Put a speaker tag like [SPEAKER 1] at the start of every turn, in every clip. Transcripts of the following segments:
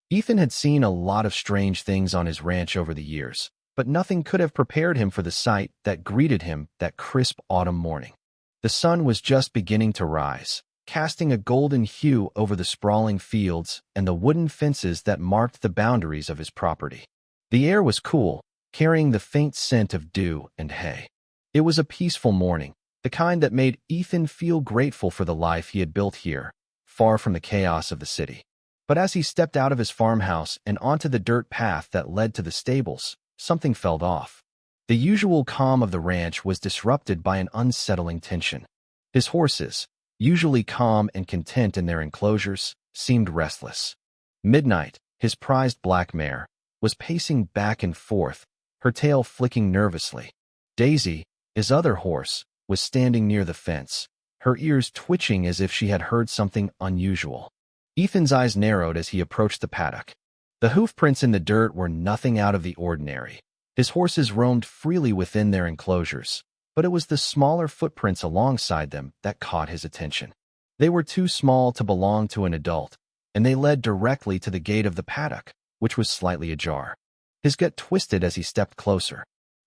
[SPEAKER 1] Ethan had seen a lot of strange things on his ranch over the years, but nothing could have prepared him for the sight that greeted him that crisp autumn morning. The sun was just beginning to rise, casting a golden hue over the sprawling fields and the wooden fences that marked the boundaries of his property. The air was cool, carrying the faint scent of dew and hay. It was a peaceful morning, the kind that made Ethan feel grateful for the life he had built here, far from the chaos of the city. But as he stepped out of his farmhouse and onto the dirt path that led to the stables, something felt off. The usual calm of the ranch was disrupted by an unsettling tension. His horses, usually calm and content in their enclosures, seemed restless. Midnight, his prized black mare, was pacing back and forth, her tail flicking nervously. Daisy, his other horse, was standing near the fence, her ears twitching as if she had heard something unusual. Ethan's eyes narrowed as he approached the paddock. The hoof prints in the dirt were nothing out of the ordinary. His horses roamed freely within their enclosures, but it was the smaller footprints alongside them that caught his attention. They were too small to belong to an adult, and they led directly to the gate of the paddock, which was slightly ajar. His gut twisted as he stepped closer.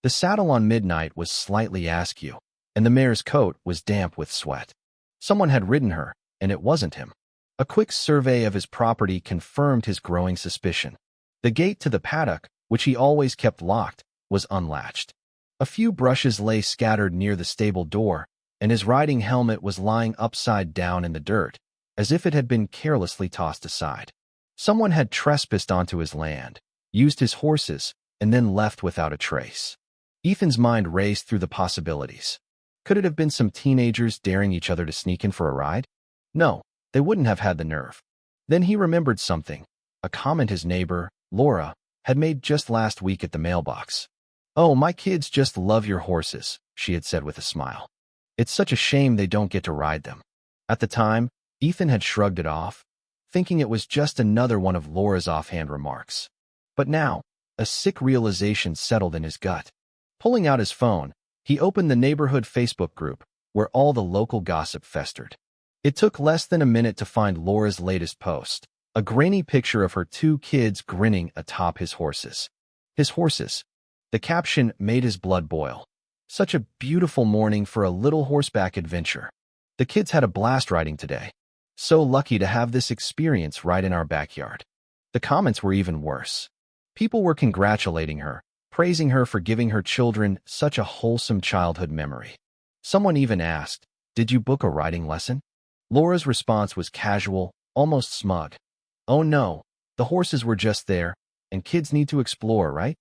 [SPEAKER 1] The saddle on Midnight was slightly askew, and the mare's coat was damp with sweat. Someone had ridden her, and it wasn't him. A quick survey of his property confirmed his growing suspicion. The gate to the paddock, which he always kept locked, was unlatched. A few brushes lay scattered near the stable door, and his riding helmet was lying upside down in the dirt, as if it had been carelessly tossed aside. Someone had trespassed onto his land, used his horses, and then left without a trace. Ethan's mind raced through the possibilities. Could it have been some teenagers daring each other to sneak in for a ride? No. They wouldn't have had the nerve. Then he remembered something, a comment his neighbor, Laura, had made just last week at the mailbox. "Oh, my kids just love your horses," she had said with a smile. "It's such a shame they don't get to ride them." At the time, Ethan had shrugged it off, thinking it was just another one of Laura's offhand remarks. But now, a sick realization settled in his gut. Pulling out his phone, he opened the neighborhood Facebook group, where all the local gossip festered. It took less than a minute to find Laura's latest post, a grainy picture of her two kids grinning atop his horses. His horses. The caption made his blood boil. Such a beautiful morning for a little horseback adventure. The kids had a blast riding today. So lucky to have this experience right in our backyard. The comments were even worse. People were congratulating her, praising her for giving her children such a wholesome childhood memory. Someone even asked, "Did you book a riding lesson?" Laura's response was casual, almost smug. "Oh no, the horses were just there, and kids need to explore, right?"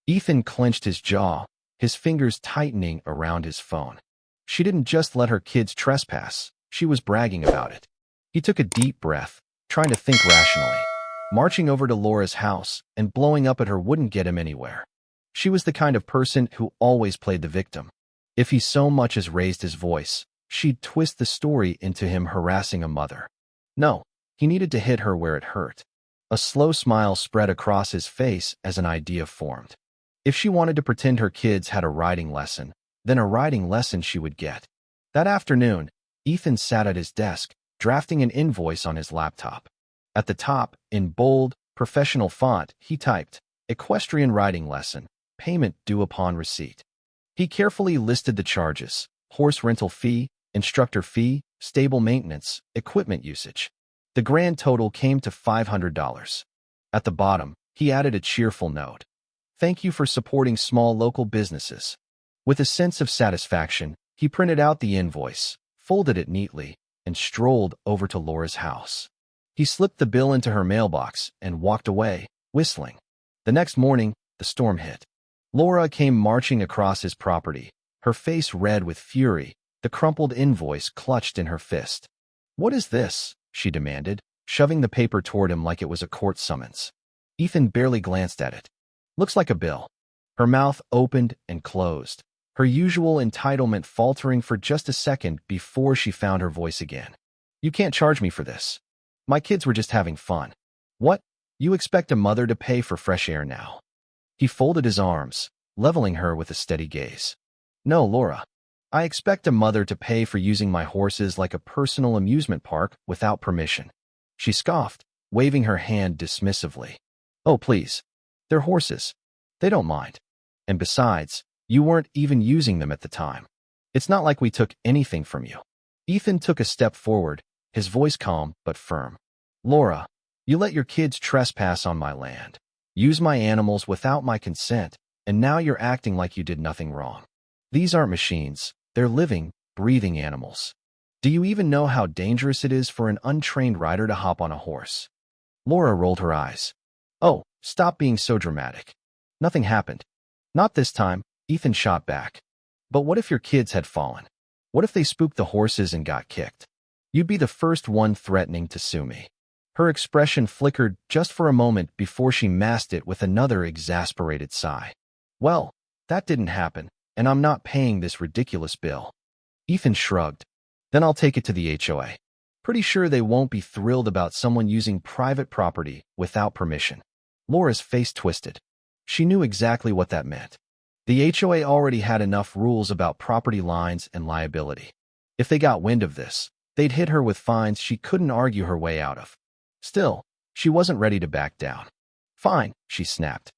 [SPEAKER 1] Ethan clenched his jaw, his fingers tightening around his phone. She didn't just let her kids trespass, she was bragging about it. He took a deep breath, trying to think rationally. Marching over to Laura's house and blowing up at her wouldn't get him anywhere. She was the kind of person who always played the victim. If he so much as raised his voice, she'd twist the story into him harassing a mother. No, he needed to hit her where it hurt. A slow smile spread across his face as an idea formed. If she wanted to pretend her kids had a riding lesson, then a riding lesson she would get. That afternoon, Ethan sat at his desk, drafting an invoice on his laptop. At the top, in bold, professional font, he typed, "Equestrian riding lesson, payment due upon receipt." He carefully listed the charges: horse rental fee, instructor fee, stable maintenance, equipment usage. The grand total came to $500. At the bottom, he added a cheerful note. "Thank you for supporting small local businesses." With a sense of satisfaction, he printed out the invoice, folded it neatly, and strolled over to Laura's house. He slipped the bill into her mailbox and walked away, whistling. The next morning, the storm hit. Laura came marching across his property, her face red with fury, the crumpled invoice clutched in her fist. "What is this?" she demanded, shoving the paper toward him like it was a court summons. Ethan barely glanced at it. "Looks like a bill." Her mouth opened and closed, her usual entitlement faltering for just a second before she found her voice again. "You can't charge me for this. My kids were just having fun." "What? You expect a mother to pay for fresh air now?" He folded his arms, leveling her with a steady gaze. "No, Laura. I expect a mother to pay for using my horses like a personal amusement park without permission." She scoffed, waving her hand dismissively. Oh, please. They're horses. They don't mind. And besides, you weren't even using them at the time. It's not like we took anything from you. Ethan took a step forward, his voice calm but firm. Laura, you let your kids trespass on my land, use my animals without my consent, and now you're acting like you did nothing wrong. These aren't machines. They're living, breathing animals. Do you even know how dangerous it is for an untrained rider to hop on a horse? Laura rolled her eyes. Oh, stop being so dramatic. Nothing happened. Not this time, Ethan shot back. But what if your kids had fallen? What if they spooked the horses and got kicked? You'd be the first one threatening to sue me. Her expression flickered just for a moment before she masked it with another exasperated sigh. Well, that didn't happen, and I'm not paying this ridiculous bill. Ethan shrugged. Then I'll take it to the HOA. Pretty sure they won't be thrilled about someone using private property without permission. Laura's face twisted. She knew exactly what that meant. The HOA already had enough rules about property lines and liability. If they got wind of this, they'd hit her with fines she couldn't argue her way out of. Still, she wasn't ready to back down. Fine, she snapped.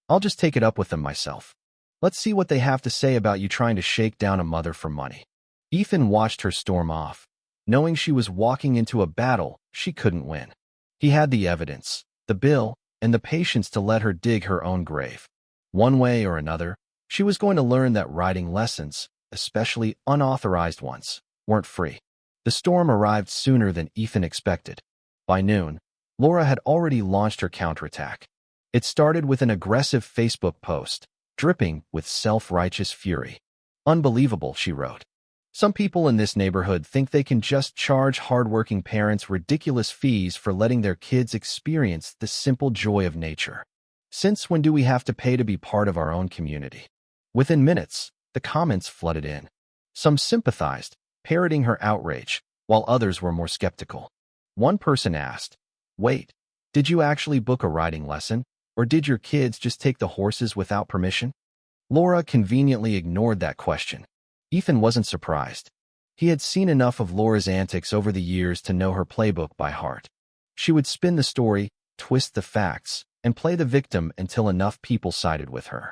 [SPEAKER 1] I'll just take it up with them myself. Let's see what they have to say about you trying to shake down a mother for money. Ethan watched her storm off, knowing she was walking into a battle she couldn't win. He had the evidence, the bill, and the patience to let her dig her own grave. One way or another, she was going to learn that riding lessons, especially unauthorized ones, weren't free. The storm arrived sooner than Ethan expected. By noon, Laura had already launched her counterattack. It started with an aggressive Facebook post, dripping with self-righteous fury. Unbelievable, she wrote. Some people in this neighborhood think they can just charge hardworking parents ridiculous fees for letting their kids experience the simple joy of nature. Since when do we have to pay to be part of our own community? Within minutes, the comments flooded in. Some sympathized, parroting her outrage, while others were more skeptical. One person asked, "Wait, did you actually book a riding lesson, or did your kids just take the horses without permission?" Laura conveniently ignored that question. Ethan wasn't surprised. He had seen enough of Laura's antics over the years to know her playbook by heart. She would spin the story, twist the facts, and play the victim until enough people sided with her.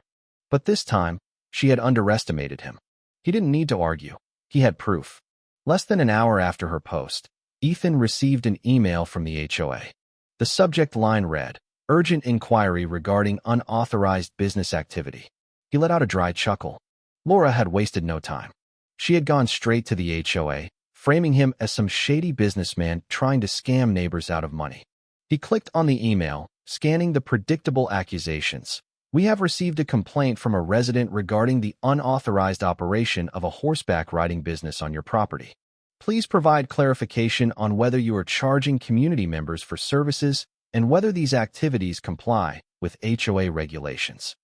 [SPEAKER 1] But this time, she had underestimated him. He didn't need to argue. He had proof. Less than an hour after her post, Ethan received an email from the HOA. The subject line read, "Urgent inquiry regarding unauthorized business activity." He let out a dry chuckle. Laura had wasted no time. She had gone straight to the HOA, framing him as some shady businessman trying to scam neighbors out of money. He clicked on the email, scanning the predictable accusations. "We have received a complaint from a resident regarding the unauthorized operation of a horseback riding business on your property. Please provide clarification on whether you are charging community members for services and whether these activities comply with HOA regulations."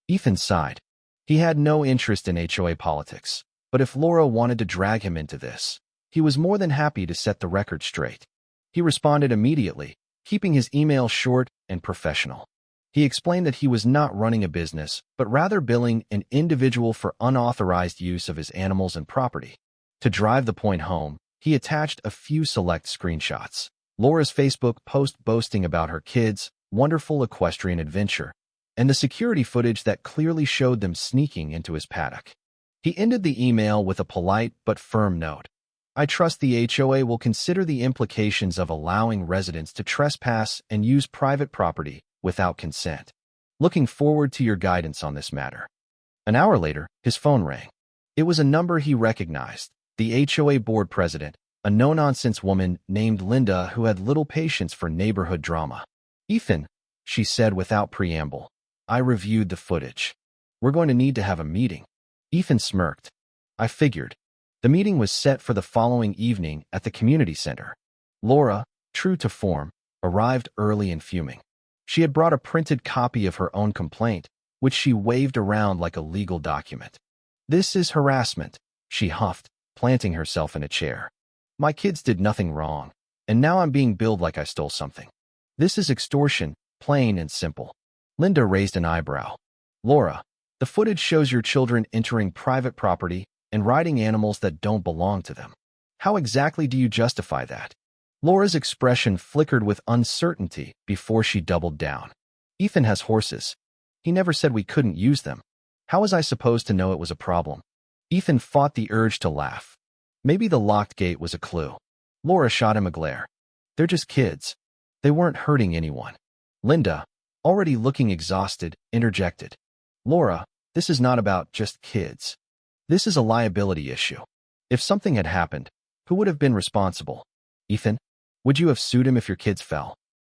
[SPEAKER 1] Ethan sighed. He had no interest in HOA politics, but if Laura wanted to drag him into this, he was more than happy to set the record straight. He responded immediately, keeping his email short and professional. He explained that he was not running a business, but rather billing an individual for unauthorized use of his animals and property. To drive the point home, he attached a few select screenshots. Laura's Facebook post boasting about her kids' wonderful equestrian adventure, and the security footage that clearly showed them sneaking into his paddock. He ended the email with a polite but firm note. "I trust the HOA will consider the implications of allowing residents to trespass and use private property without consent. Looking forward to your guidance on this matter." An hour later, his phone rang. It was a number he recognized, the HOA board president, a no-nonsense woman named Linda who had little patience for neighborhood drama. "Ethan," she said without preamble, "I reviewed the footage. We're going to need to have a meeting." Ethan smirked. "I figured." The meeting was set for the following evening at the community center. Laura, true to form, arrived early and fuming. She had brought a printed copy of her own complaint, which she waved around like a legal document. "This is harassment," she huffed, planting herself in a chair. "My kids did nothing wrong, and now I'm being billed like I stole something. This is extortion, plain and simple." Linda raised an eyebrow. "Laura, the footage shows your children entering private property and riding animals that don't belong to them. How exactly do you justify that?" Laura's expression flickered with uncertainty before she doubled down. Ethan has horses. He never said we couldn't use them. How was I supposed to know it was a problem? Ethan fought the urge to laugh. Maybe the locked gate was a clue. Laura shot him a glare. They're just kids. They weren't hurting anyone. Linda, already looking exhausted, interjected. Laura, this is not about just kids. This is a liability issue. If something had happened, who would have been responsible? Ethan, would you have sued him if your kids fell?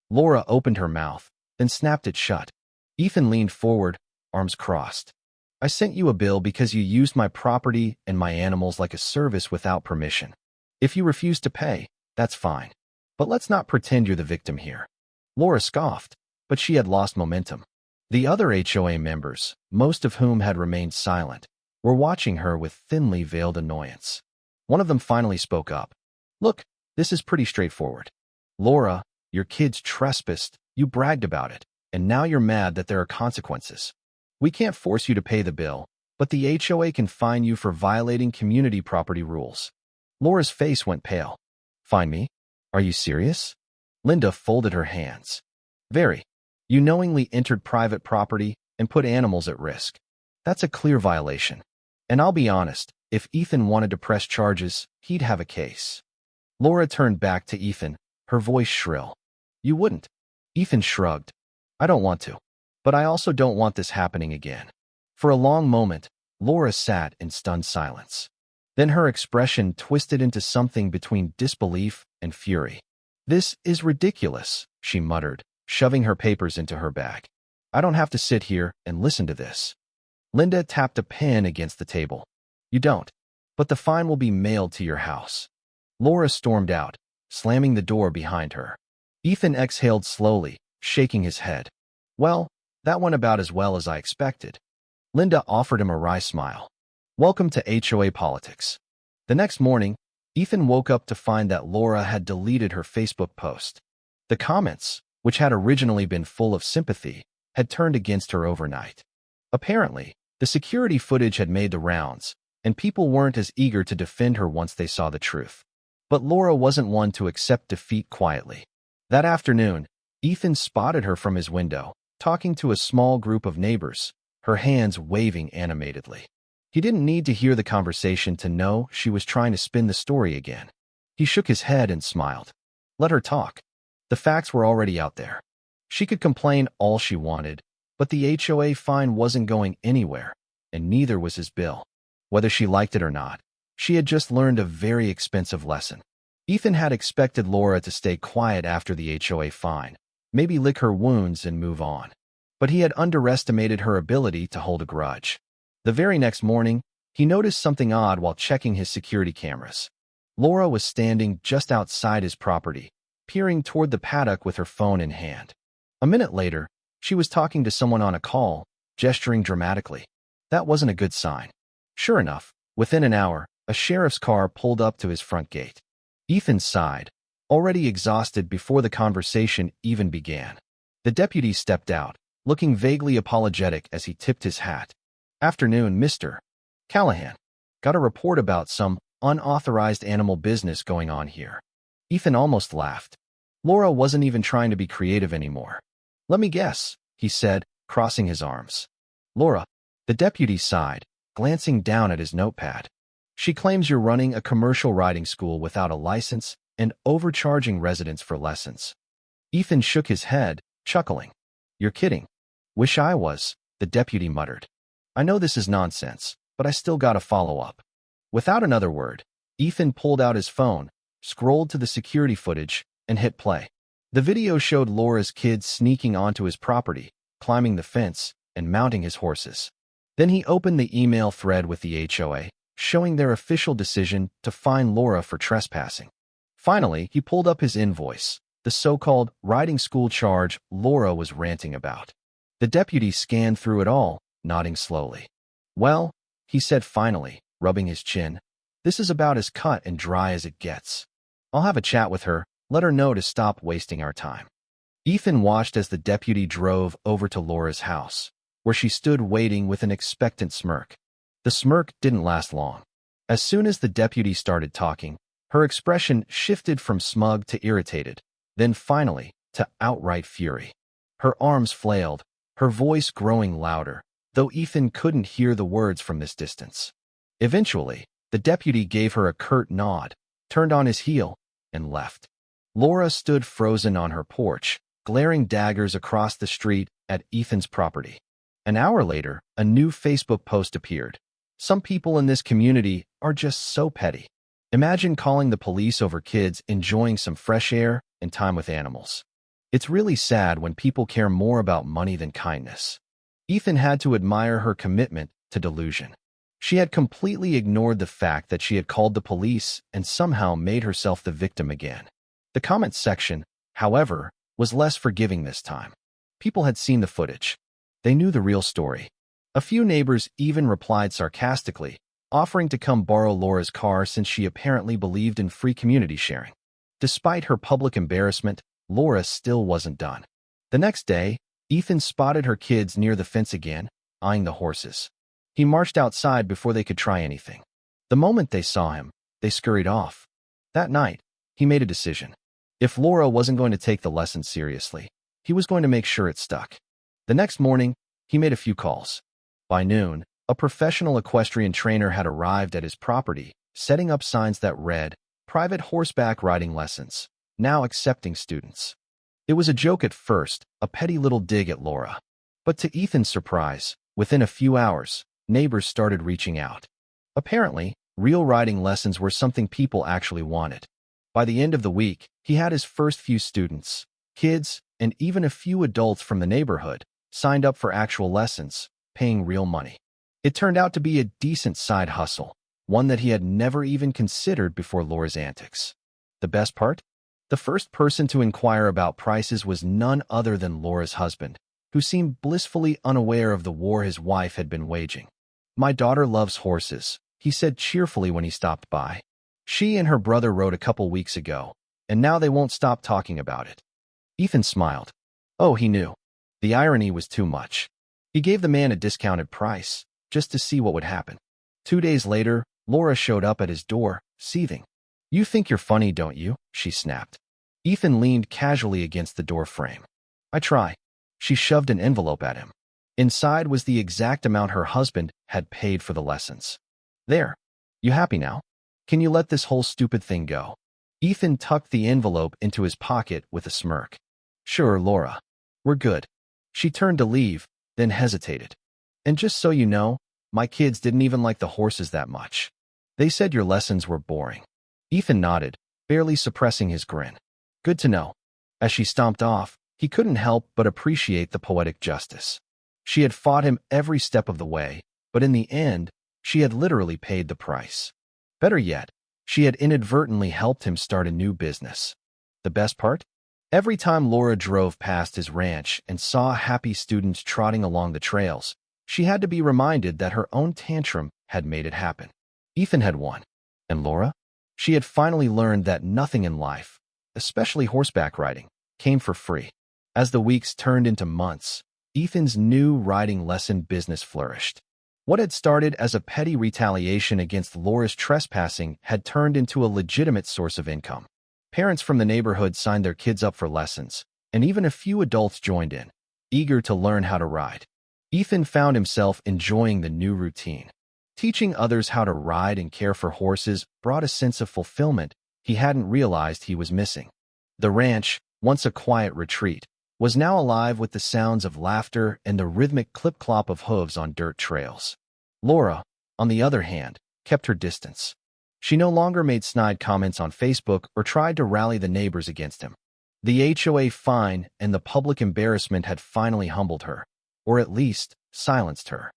[SPEAKER 1] Laura opened her mouth, then snapped it shut. Ethan leaned forward, arms crossed. I sent you a bill because you used my property and my animals like a service without permission. If you refuse to pay, that's fine. But let's not pretend you're the victim here. Laura scoffed, but she had lost momentum. The other HOA members, most of whom had remained silent, were watching her with thinly veiled annoyance. One of them finally spoke up. Look, this is pretty straightforward. Laura, your kids trespassed, you bragged about it, and now you're mad that there are consequences. We can't force you to pay the bill, but the HOA can fine you for violating community property rules. Laura's face went pale. Fine me? Are you serious? Linda folded her hands. Very. You knowingly entered private property and put animals at risk. That's a clear violation. And I'll be honest, if Ethan wanted to press charges, he'd have a case. Laura turned back to Ethan, her voice shrill. You wouldn't. Ethan shrugged. I don't want to. But I also don't want this happening again. For a long moment, Laura sat in stunned silence. Then her expression twisted into something between disbelief and fury. This is ridiculous, she muttered, shoving her papers into her bag. I don't have to sit here and listen to this. Linda tapped a pen against the table. You don't. But the fine will be mailed to your house. Laura stormed out, slamming the door behind her. Ethan exhaled slowly, shaking his head. Well, that went about as well as I expected. Linda offered him a wry smile. Welcome to HOA politics. The next morning, Ethan woke up to find that Laura had deleted her Facebook post. The comments, which had originally been full of sympathy, had turned against her overnight. Apparently, the security footage had made the rounds, and people weren't as eager to defend her once they saw the truth. But Laura wasn't one to accept defeat quietly. That afternoon, Ethan spotted her from his window, talking to a small group of neighbors, her hands waving animatedly. He didn't need to hear the conversation to know she was trying to spin the story again. He shook his head and smiled. Let her talk. The facts were already out there. She could complain all she wanted, but the HOA fine wasn't going anywhere, and neither was his bill. Whether she liked it or not, she had just learned a very expensive lesson. Ethan had expected Laura to stay quiet after the HOA fine, maybe lick her wounds and move on. But he had underestimated her ability to hold a grudge. The very next morning, he noticed something odd while checking his security cameras. Laura was standing just outside his property, peering toward the paddock with her phone in hand. A minute later, she was talking to someone on a call, gesturing dramatically. That wasn't a good sign. Sure enough, within an hour, a sheriff's car pulled up to his front gate. Ethan sighed, already exhausted before the conversation even began. The deputy stepped out, looking vaguely apologetic as he tipped his hat. Afternoon, Mr. Callahan. Got a report about some unauthorized animal business going on here. Ethan almost laughed. Laura wasn't even trying to be creative anymore. Let me guess, he said, crossing his arms. Laura, the deputy sighed, glancing down at his notepad. She claims you're running a commercial riding school without a license and overcharging residents for lessons. Ethan shook his head, chuckling. You're kidding. Wish I was, the deputy muttered. I know this is nonsense, but I still gotta follow up. Without another word, Ethan pulled out his phone, scrolled to the security footage, and hit play. The video showed Laura's kids sneaking onto his property, climbing the fence, and mounting his horses. Then he opened the email thread with the HOA, showing their official decision to fine Laura for trespassing. Finally, he pulled up his invoice, the so-called riding school charge Laura was ranting about. The deputy scanned through it all, nodding slowly. Well, he said finally, rubbing his chin, this is about as cut and dry as it gets. I'll have a chat with her, let her know to stop wasting our time. Ethan watched as the deputy drove over to Laura's house, where she stood waiting with an expectant smirk. The smirk didn't last long. As soon as the deputy started talking, Her expression shifted from smug to irritated, then finally to outright fury. Her arms flailed, her voice growing louder, though Ethan couldn't hear the words from this distance. Eventually, the deputy gave her a curt nod, turned on his heel, and left. Laura stood frozen on her porch, glaring daggers across the street at Ethan's property. An hour later, a new Facebook post appeared. Some people in this community are just so petty. Imagine calling the police over kids enjoying some fresh air and time with animals. It's really sad when people care more about money than kindness. Ethan had to admire her commitment to delusion. She had completely ignored the fact that she had called the police and somehow made herself the victim again. The comments section, however, was less forgiving this time. People had seen the footage. They knew the real story. A few neighbors even replied sarcastically, offering to come borrow Laura's car since she apparently believed in free community sharing. Despite her public embarrassment, Laura still wasn't done. The next day, Ethan spotted her kids near the fence again, eyeing the horses. He marched outside before they could try anything. The moment they saw him, they scurried off. That night, he made a decision. If Laura wasn't going to take the lesson seriously, he was going to make sure it stuck. The next morning, he made a few calls. By noon, a professional equestrian trainer had arrived at his property, setting up signs that read, "Private horseback riding lessons, now accepting students." It was a joke at first, a petty little dig at Laura. But to Ethan's surprise, within a few hours, neighbors started reaching out. Apparently, real riding lessons were something people actually wanted. By the end of the week, he had his first few students, kids, and even a few adults from the neighborhood, signed up for actual lessons, paying real money. It turned out to be a decent side hustle, one that he had never even considered before Laura's antics. The best part? The first person to inquire about prices was none other than Laura's husband, who seemed blissfully unaware of the war his wife had been waging. "My daughter loves horses," he said cheerfully when he stopped by. "She and her brother rode a couple weeks ago, and now they won't stop talking about it." Ethan smiled. Oh, he knew. The irony was too much. He gave the man a discounted price, just to see what would happen. 2 days later, Laura showed up at his door, seething. "You think you're funny, don't you?" she snapped. Ethan leaned casually against the door frame. "I try." She shoved an envelope at him. Inside was the exact amount her husband had paid for the lessons. "There. You happy now? Can you let this whole stupid thing go?" Ethan tucked the envelope into his pocket with a smirk. "Sure, Laura. We're good." She turned to leave, then hesitated. "And just so you know, my kids didn't even like the horses that much. They said your lessons were boring." Ethan nodded, barely suppressing his grin. "Good to know." As she stomped off, he couldn't help but appreciate the poetic justice. She had fought him every step of the way, but in the end, she had literally paid the price. Better yet, she had inadvertently helped him start a new business. The best part? Every time Laura drove past his ranch and saw happy students trotting along the trails, she had to be reminded that her own tantrum had made it happen. Ethan had won. And Laura? She had finally learned that nothing in life, especially horseback riding, came for free. As the weeks turned into months, Ethan's new riding lesson business flourished. What had started as a petty retaliation against Laura's trespassing had turned into a legitimate source of income. Parents from the neighborhood signed their kids up for lessons, and even a few adults joined in, eager to learn how to ride. Ethan found himself enjoying the new routine. Teaching others how to ride and care for horses brought a sense of fulfillment he hadn't realized he was missing. The ranch, once a quiet retreat, was now alive with the sounds of laughter and the rhythmic clip-clop of hooves on dirt trails. Laura, on the other hand, kept her distance. She no longer made snide comments on Facebook or tried to rally the neighbors against him. The HOA fine and the public embarrassment had finally humbled her, or at least silenced her.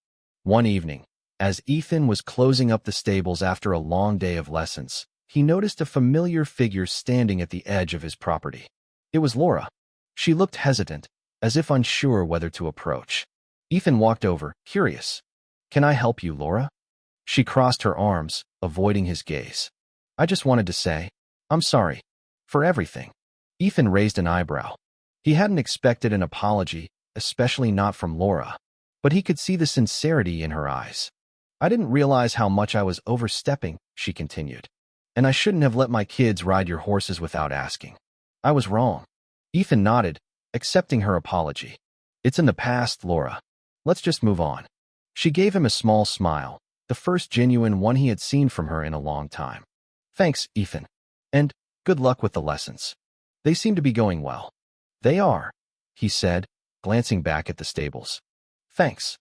[SPEAKER 1] One evening, as Ethan was closing up the stables after a long day of lessons, he noticed a familiar figure standing at the edge of his property. It was Laura. She looked hesitant, as if unsure whether to approach. Ethan walked over, curious. "Can I help you, Laura?" She crossed her arms, avoiding his gaze. "I just wanted to say, I'm sorry. For everything." Ethan raised an eyebrow. He hadn't expected an apology, especially not from Laura. But he could see the sincerity in her eyes. "I didn't realize how much I was overstepping," she continued. And I shouldn't have let my kids ride your horses without asking. I was wrong. Ethan nodded, accepting her apology. It's in the past, Laura. Let's just move on. She gave him a small smile, the first genuine one he had seen from her in a long time. Thanks, Ethan. And good luck with the lessons. They seem to be going well. They are, he said, glancing back at the stables. Thanks.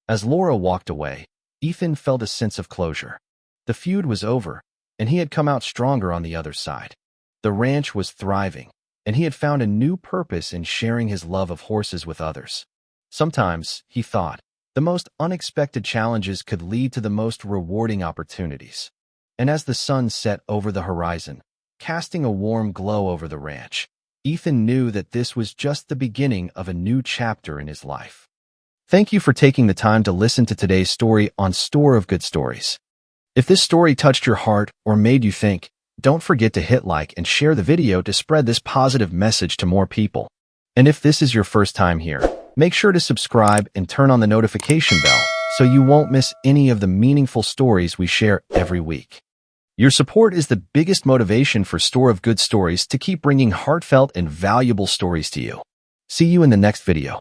[SPEAKER 1] As Laura walked away, Ethan felt a sense of closure. The feud was over, and he had come out stronger on the other side. The ranch was thriving, and he had found a new purpose in sharing his love of horses with others. Sometimes, he thought, the most unexpected challenges could lead to the most rewarding opportunities. And as the sun set over the horizon, casting a warm glow over the ranch, Ethan knew that this was just the beginning of a new chapter in his life. Thank you for taking the time to listen to today's story on Store of Good Stories. If this story touched your heart or made you think, don't forget to hit like and share the video to spread this positive message to more people. And if this is your first time here, make sure to subscribe and turn on the notification bell so you won't miss any of the meaningful stories we share every week. Your support is the biggest motivation for Store of Good Stories to keep bringing heartfelt and valuable stories to you. See you in the next video.